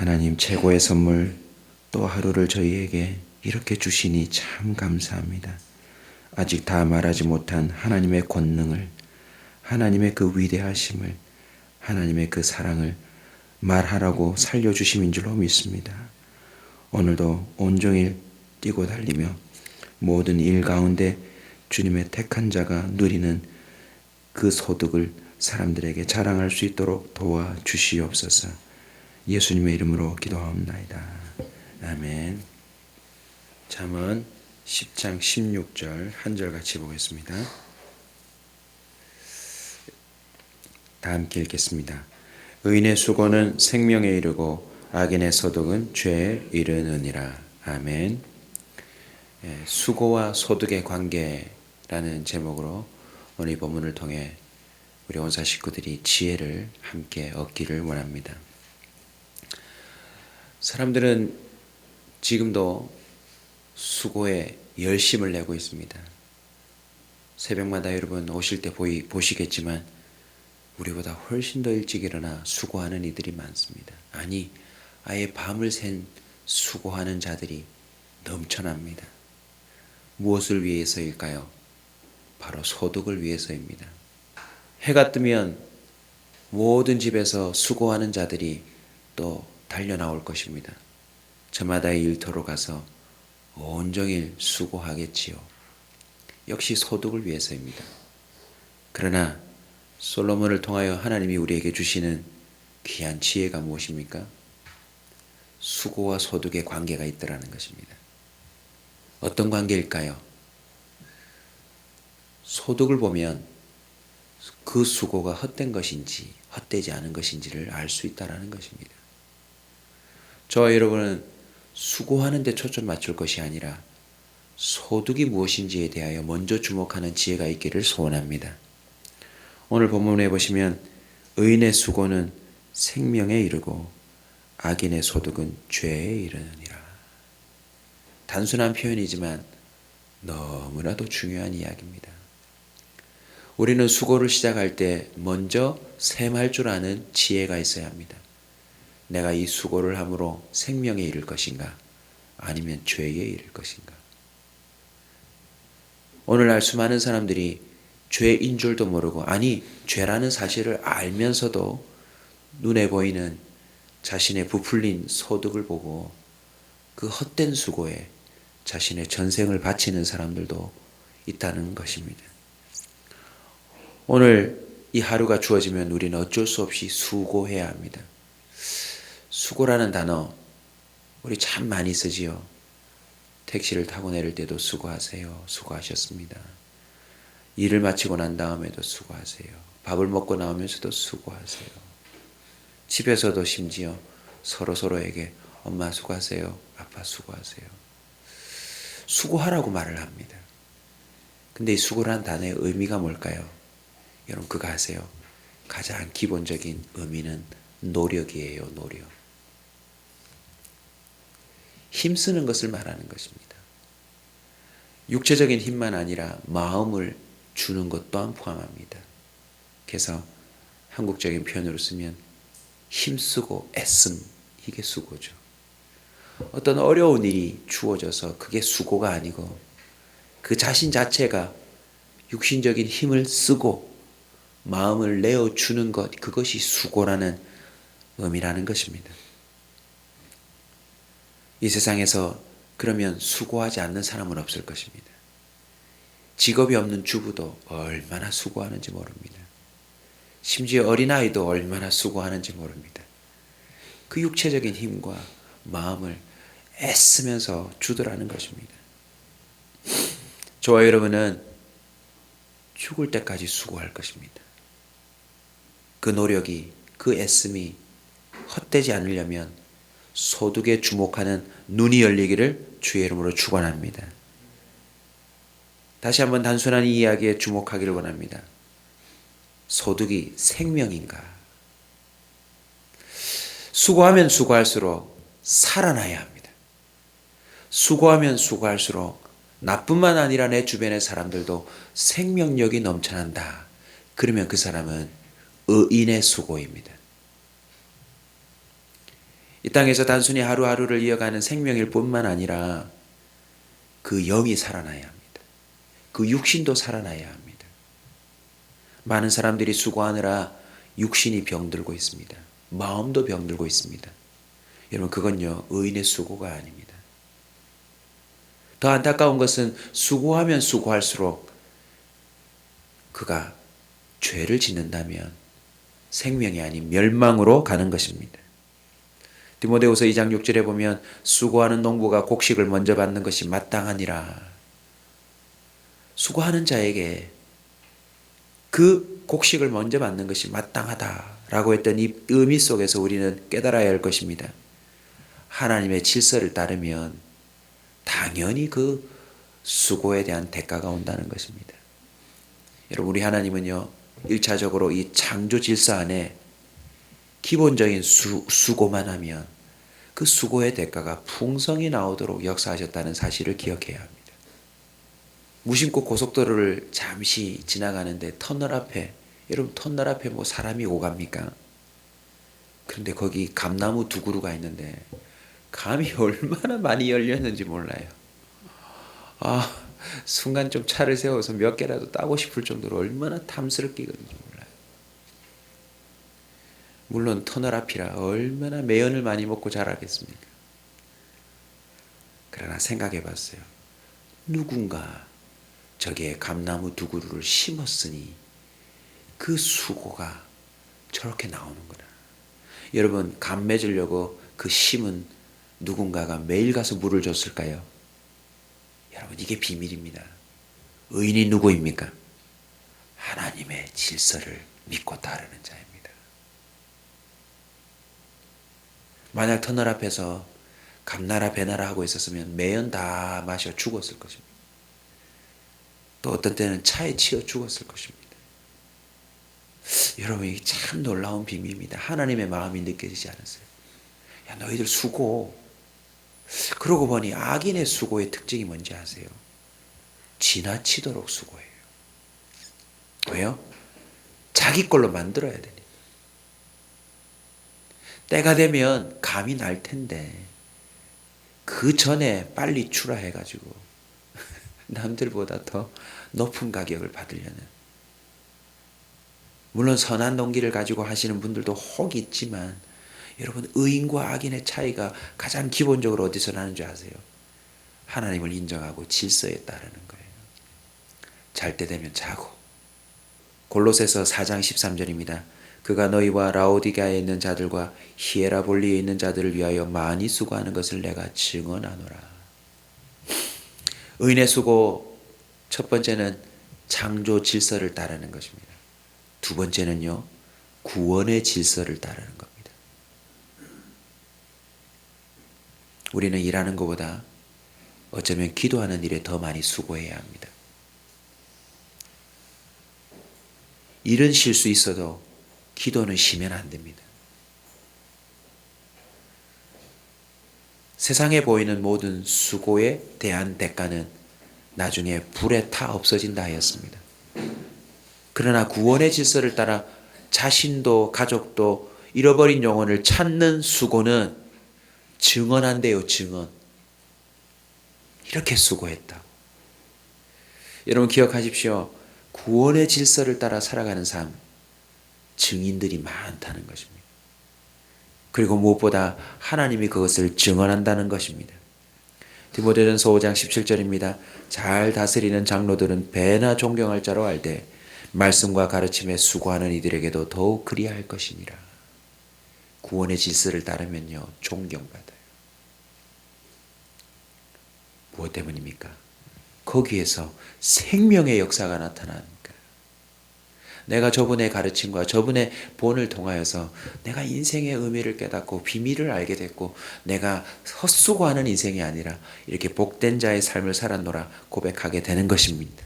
하나님 최고의 선물 또 하루를 저희에게 이렇게 주시니 참 감사합니다. 아직 다 말하지 못한 하나님의 권능을, 하나님의 그 위대하심을, 하나님의 그 사랑을 말하라고 살려주심인 줄로 믿습니다. 오늘도 온종일 뛰고 달리며 모든 일 가운데 주님의 택한 자가 누리는 그 소득을 사람들에게 자랑할 수 있도록 도와주시옵소서. 예수님의 이름으로 기도하옵나이다. 아멘. 잠언 10장 16절 한 절 같이 보겠습니다. 다 함께 읽겠습니다. 의인의 수고는 생명에 이르고 악인의 소득은 죄에 이르느니라. 아멘. 수고와 소득의 관계라는 제목으로 오늘 이 본문을 통해 우리 온사 식구들이 지혜를 함께 얻기를 원합니다. 사람들은 지금도 수고에 열심을 내고 있습니다. 새벽마다 여러분 오실 때 보시겠지만 우리보다 훨씬 더 일찍 일어나 수고하는 이들이 많습니다. 아니, 아예 밤을 샌 수고하는 자들이 넘쳐납니다. 무엇을 위해서일까요? 바로 소득을 위해서입니다. 해가 뜨면 모든 집에서 수고하는 자들이 또 달려 나올 것입니다. 저마다의 일터로 가서 온종일 수고하겠지요. 역시 소득을 위해서입니다. 그러나 솔로몬을 통하여 하나님이 우리에게 주시는 귀한 지혜가 무엇입니까? 수고와 소득의 관계가 있더라는 것입니다. 어떤 관계일까요? 소득을 보면 그 수고가 헛된 것인지 헛되지 않은 것인지를 알 수 있다는 것입니다. 저와 여러분은 수고하는 데 초점 맞출 것이 아니라 소득이 무엇인지에 대하여 먼저 주목하는 지혜가 있기를 소원합니다. 오늘 본문에 보시면 의인의 수고는 생명에 이르고 악인의 소득은 죄에 이르느니라. 단순한 표현이지만 너무나도 중요한 이야기입니다. 우리는 수고를 시작할 때 먼저 셈할 줄 아는 지혜가 있어야 합니다. 내가 이 수고를 함으로 생명에 이를 것인가 아니면 죄에 이를 것인가. 오늘날 수많은 사람들이 죄인 줄도 모르고, 아니 죄라는 사실을 알면서도 눈에 보이는 자신의 부풀린 소득을 보고 그 헛된 수고에 자신의 전생을 바치는 사람들도 있다는 것입니다. 오늘 이 하루가 주어지면 우리는 어쩔 수 없이 수고해야 합니다. 수고라는 단어 우리 참 많이 쓰지요. 택시를 타고 내릴 때도 수고하세요. 수고하셨습니다. 일을 마치고 난 다음에도 수고하세요. 밥을 먹고 나오면서도 수고하세요. 집에서도 심지어 서로에게 엄마 수고하세요. 아빠 수고하세요. 수고하라고 말을 합니다. 근데 이 수고라는 단어의 의미가 뭘까요? 여러분 그거 아세요? 가장 기본적인 의미는 노력이에요. 노력. 힘쓰는 것을 말하는 것입니다. 육체적인 힘만 아니라 마음을 주는 것 또한 포함합니다. 그래서 한국적인 표현으로 쓰면 힘쓰고 애씀, 이게 수고죠. 어떤 어려운 일이 주어져서 그게 수고가 아니고 그 자신 자체가 육신적인 힘을 쓰고 마음을 내어주는 것, 그것이 수고라는 의미라는 것입니다. 이 세상에서 그러면 수고하지 않는 사람은 없을 것입니다. 직업이 없는 주부도 얼마나 수고하는지 모릅니다. 심지어 어린아이도 얼마나 수고하는지 모릅니다. 그 육체적인 힘과 마음을 애쓰면서 주더라는 것입니다. 저와 여러분은 죽을 때까지 수고할 것입니다. 그 노력이, 그 애씀이 헛되지 않으려면 소득에 주목하는 눈이 열리기를 주의 이름으로 축원합니다. 다시 한번 단순한 이 이야기에 주목하기를 원합니다. 소득이 생명인가? 수고하면 수고할수록 살아나야 합니다. 수고하면 수고할수록 나뿐만 아니라 내 주변의 사람들도 생명력이 넘쳐난다. 그러면 그 사람은 의인의 수고입니다. 이 땅에서 단순히 하루하루를 이어가는 생명일 뿐만 아니라 그 영이 살아나야 합니다. 그 육신도 살아나야 합니다. 많은 사람들이 수고하느라 육신이 병들고 있습니다. 마음도 병들고 있습니다. 여러분, 그건요, 의인의 수고가 아닙니다. 더 안타까운 것은 수고하면 수고할수록 그가 죄를 짓는다면 생명이 아닌 멸망으로 가는 것입니다. 디모데후서 2장 6절에 보면 수고하는 농부가 곡식을 먼저 받는 것이 마땅하니라. 수고하는 자에게 그 곡식을 먼저 받는 것이 마땅하다라고 했던 이 의미 속에서 우리는 깨달아야 할 것입니다. 하나님의 질서를 따르면 당연히 그 수고에 대한 대가가 온다는 것입니다. 여러분, 우리 하나님은요, 1차적으로 이 창조 질서 안에 기본적인 수고만 하면 그 수고의 대가가 풍성히 나오도록 역사하셨다는 사실을 기억해야 합니다. 무심코 고속도로를 잠시 지나가는데 터널 앞에, 여러분, 터널 앞에 뭐 사람이 오갑니까? 그런데 거기 감나무 두 그루가 있는데 감이 얼마나 많이 열렸는지 몰라요. 순간 좀 차를 세워서 몇 개라도 따고 싶을 정도로 얼마나 탐스럽게 익었는지 몰라요. 물론 터널 앞이라 얼마나 매연을 많이 먹고 자라겠습니까? 그러나 생각해 봤어요. 누군가 저기에 감나무 두 그루를 심었으니 그 수고가 저렇게 나오는구나. 여러분, 감 맺으려고 그 심은 누군가가 매일 가서 물을 줬을까요? 여러분, 이게 비밀입니다. 의인이 누구입니까? 하나님의 질서를 믿고 따르는 자입니다. 만약 터널 앞에서 감나라 배나라 하고 있었으면 매연 다 마셔 죽었을 것입니다. 또 어떤 때는 차에 치여 죽었을 것입니다. 여러분, 이게 참 놀라운 비밀입니다. 하나님의 마음이 느껴지지 않았어요. 야, 너희들 수고. 그러고 보니 악인의 수고의 특징이 뭔지 아세요? 지나치도록 수고해요. 왜요? 자기 걸로 만들어야 되니까. 때가 되면 감이 날 텐데 그 전에 빨리 출하해가지고 남들보다 더 높은 가격을 받으려는, 물론 선한 동기를 가지고 하시는 분들도 혹 있지만 여러분, 의인과 악인의 차이가 가장 기본적으로 어디서 나는 줄 아세요? 하나님을 인정하고 질서에 따르는 거예요. 잘 때 되면 자고. 골로새서 4장 13절입니다. 그가 너희와 라오디게아에 있는 자들과 히에라볼리에 있는 자들을 위하여 많이 수고하는 것을 내가 증언하노라. 의인의 수고, 첫 번째는 창조 질서를 따르는 것입니다. 두 번째는요, 구원의 질서를 따르는 겁니다. 우리는 일하는 것보다 어쩌면 기도하는 일에 더 많이 수고해야 합니다. 일은 쉴 수 있어도 기도는 쉬면 안 됩니다. 세상에 보이는 모든 수고에 대한 대가는 나중에 불에 타 없어진다 하였습니다. 그러나 구원의 질서를 따라 자신도 가족도 잃어버린 영혼을 찾는 수고는 증언한대요, 증언. 이렇게 수고했다고. 여러분, 기억하십시오. 구원의 질서를 따라 살아가는 삶, 증인들이 많다는 것입니다. 그리고 무엇보다 하나님이 그것을 증언한다는 것입니다. 디모데전서 5장 17절입니다. 잘 다스리는 장로들은 배나 존경할 자로 알되 말씀과 가르침에 수고하는 이들에게도 더욱 그리할 것이니라. 구원의 질서를 따르면요, 존경받아요. 무엇 때문입니까? 거기에서 생명의 역사가 나타나니까. 내가 저분의 가르침과 저분의 본을 통하여서 내가 인생의 의미를 깨닫고 비밀을 알게 됐고, 내가 헛수고하는 인생이 아니라 이렇게 복된 자의 삶을 살았노라 고백하게 되는 것입니다.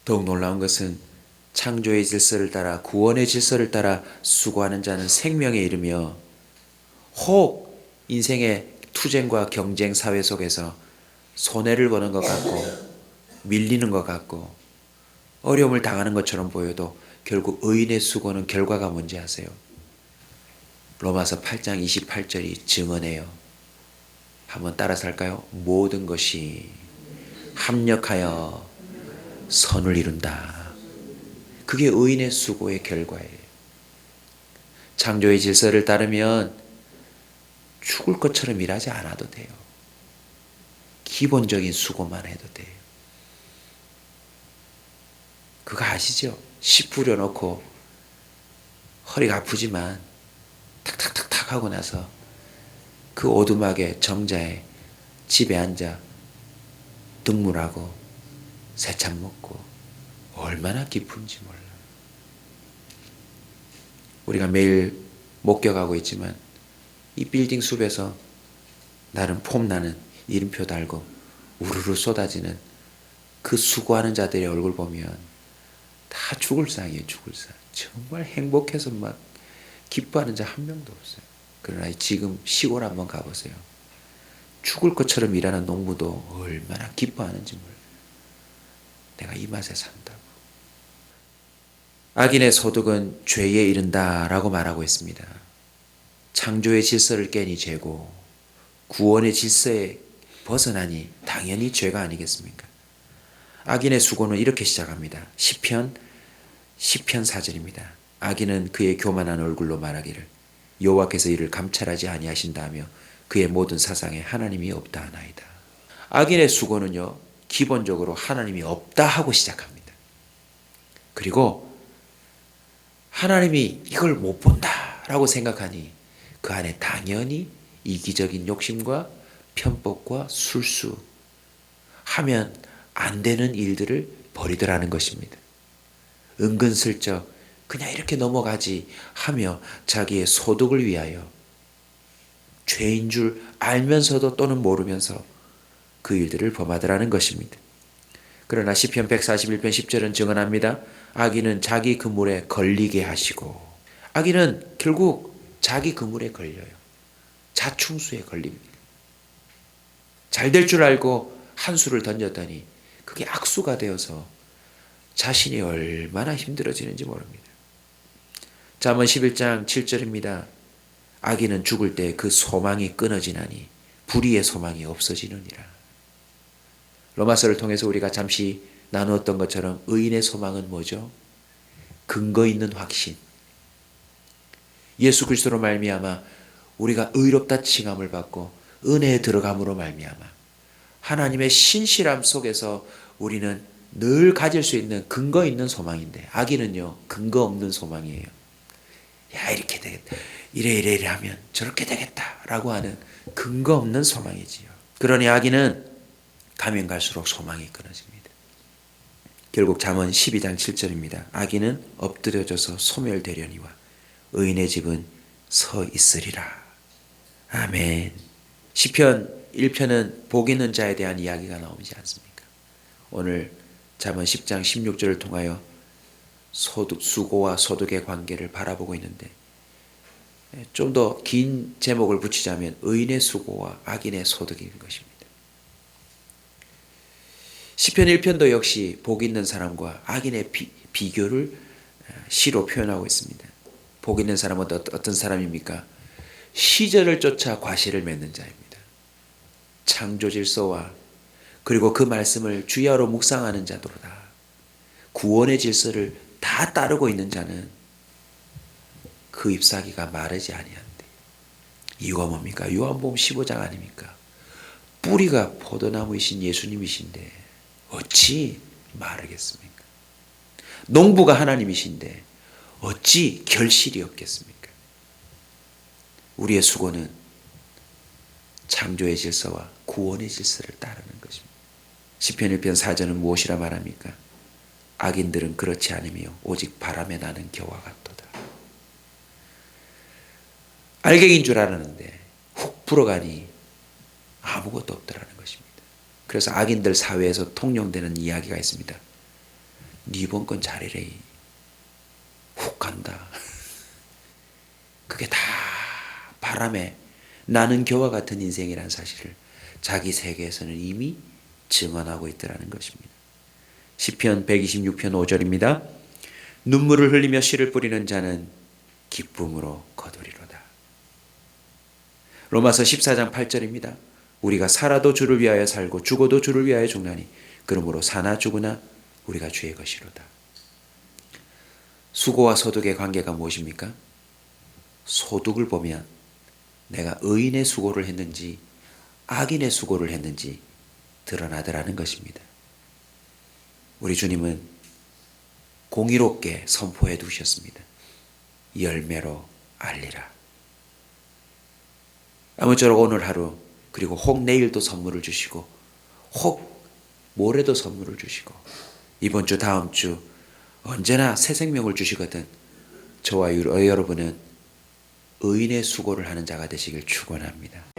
더욱 놀라운 것은 창조의 질서를 따라, 구원의 질서를 따라 수고하는 자는 생명에 이르며, 혹 인생의 투쟁과 경쟁 사회 속에서 손해를 보는 것 같고 밀리는 것 같고 어려움을 당하는 것처럼 보여도 결국 의인의 수고는 결과가 뭔지 아세요? 로마서 8장 28절이 증언해요. 한번 따라서 할까요? 모든 것이 합력하여 선을 이룬다. 그게 의인의 수고의 결과예요. 창조의 질서를 따르면 죽을 것처럼 일하지 않아도 돼요. 기본적인 수고만 해도 돼요. 그거 아시죠? 씨 뿌려놓고 허리가 아프지만 탁탁탁탁 하고 나서 그 오두막에 정자에 집에 앉아 등물하고 새참 먹고 얼마나 기쁜지 몰라. 우리가 매일 목격하고 있지만 이 빌딩 숲에서 나는 폼나는 이름표 달고 우르르 쏟아지는 그 수고하는 자들의 얼굴 보면 다 죽을 상이에요. 죽을 상. 정말 행복해서 막 기뻐하는 자 한 명도 없어요. 그러나 지금 시골 한번 가보세요. 죽을 것처럼 일하는 농부도 얼마나 기뻐하는지 몰라요. 내가 이 맛에 산다고. 악인의 소득은 죄에 이른다라고 말하고 있습니다. 창조의 질서를 깨니 죄고 구원의 질서에 벗어나니 당연히 죄가 아니겠습니까? 악인의 수고는 이렇게 시작합니다. 시편 4절입니다. 악인은 그의 교만한 얼굴로 말하기를 여호와께서 이를 감찰하지 아니하신다며 그의 모든 사상에 하나님이 없다 하나이다. 악인의 수고는요, 기본적으로 하나님이 없다 하고 시작합니다. 그리고 하나님이 이걸 못 본다라고 생각하니 그 안에 당연히 이기적인 욕심과 편법과 술수, 하면 안 되는 일들을 벌이더라는 것입니다. 은근슬쩍 그냥 이렇게 넘어가지 하며 자기의 소득을 위하여 죄인 줄 알면서도 또는 모르면서 그 일들을 범하더라는 것입니다. 그러나 시편 141편 10절은 증언합니다. 악인은 자기 그물에 걸리게 하시고, 악인은 결국 자기 그물에 걸려요. 자충수에 걸립니다. 잘 될 줄 알고 한 수를 던졌더니 그게 악수가 되어서 자신이 얼마나 힘들어지는지 모릅니다. 잠언 11장 7절입니다. 악인은 죽을 때 그 소망이 끊어지나니 불의의 소망이 없어지느니라. 로마서를 통해서 우리가 잠시 나누었던 것처럼 의인의 소망은 뭐죠? 근거 있는 확신. 예수 그리스도로 말미암아 우리가 의롭다 칭함을 받고 은혜에 들어감으로 말미암아 하나님의 신실함 속에서 우리는 늘 가질 수 있는 근거 있는 소망인데, 악인은요 근거 없는 소망이에요. 야, 이렇게 되겠다, 이래 하면 저렇게 되겠다라고 하는 근거 없는 소망이지요. 그러니 악인은 가면 갈수록 소망이 끊어집니다. 결국 잠언 12장 7절입니다. 악인은 엎드려져서 소멸되려니와 의인의 집은 서 있으리라. 아멘. 시편 1편은 복 있는 자에 대한 이야기가 나오지 않습니까? 오늘 잠언 10장 16절을 통하여 수고와 소득의 관계를 바라보고 있는데, 좀 더 긴 제목을 붙이자면 의인의 수고와 악인의 소득인 것입니다. 시편 1편도 역시 복 있는 사람과 악인의 비교를 시로 표현하고 있습니다. 복 있는 사람은 어떤 사람입니까? 시절을 쫓아 과실을 맺는 자입니다. 창조 질서와 그리고 그 말씀을 주야로 묵상하는 자도다. 구원의 질서를 다 따르고 있는 자는 그 잎사귀가 마르지 아니한대. 이유가 뭡니까? 요한복음 15장 아닙니까? 뿌리가 포도나무이신 예수님이신데 어찌 마르겠습니까? 농부가 하나님이신데 어찌 결실이 없겠습니까? 우리의 수고는 창조의 질서와 구원의 질서를 따르는 것입니다. 시편 1편 4절은 무엇이라 말합니까? 악인들은 그렇지 않으며 오직 바람에 나는 겨와 같도다. 알갱이인 줄 알았는데 훅 불어가니 아무것도 없더라는 것입니다. 그래서 악인들 사회에서 통용되는 이야기가 있습니다. 네 이번 건 잘해래. 훅 간다. 그게 다 바람에 나는 겨와 같은 인생이라는 사실을 자기 세계에서는 이미 증언하고 있더라는 것입니다. 시편 126편 5절입니다. 눈물을 흘리며 씨를 뿌리는 자는 기쁨으로 거두리로다. 로마서 14장 8절입니다. 우리가 살아도 주를 위하여 살고 죽어도 주를 위하여 죽나니 그러므로 사나 죽으나 우리가 주의 것이로다. 수고와 소득의 관계가 무엇입니까? 소득을 보면 내가 의인의 수고를 했는지 악인의 수고를 했는지 드러나더라는 것입니다. 우리 주님은 공의롭게 선포해 두셨습니다. 열매로 알리라. 아무쪼록 오늘 하루 그리고 혹 내일도 선물을 주시고 혹 모레도 선물을 주시고 이번 주 다음 주 언제나 새 생명을 주시거든 저와 여러분은 의인의 수고를 하는 자가 되시길 축원합니다.